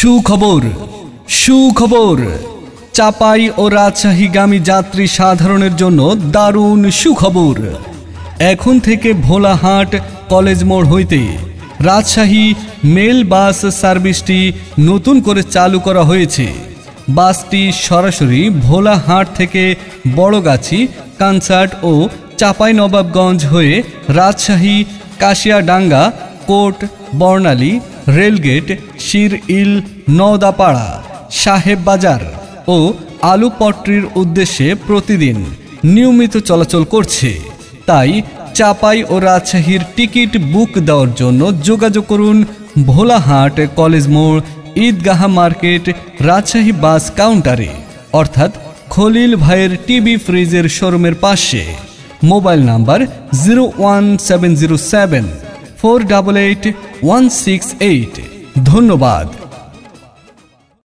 সুখবর সুখবর চাপাই ও রাজশাহীগামী যাত্রী সাধারণের জন্য দারুণ সুখবর। এখন থেকে ভোলাহাট কলেজ মোড় হইতে রাজশাহী মেল বাস সার্ভিসটি নতুন করে চালু করা হয়েছে। বাসটি সরাসরি ভোলাহাট থেকে বড়গাছি, কানসার্ট ও চাঁপাইনবাবগঞ্জ হয়ে রাজশাহী, কাশিয়াডাঙ্গা, কোট, বর্ণালী, রেলগেট, শিরইল, নওদাপাড়া, সাহেব বাজার ও আলুপট্রির উদ্দেশ্যে প্রতিদিন নিয়মিত চলাচল করছে। তাই চাপাই ও রাজশাহীর টিকিট বুক দেওয়ার জন্য যোগাযোগ করুন ভোলাহাট কলেজ মোড়, ঈদগাহ মার্কেট, রাজশাহী বাস কাউন্টারে, অর্থাৎ খলিল ভাইয়ের টিভি ফ্রিজের শোরুমের পাশে। Mobile number 01707 488 168। ধন্যবাদ।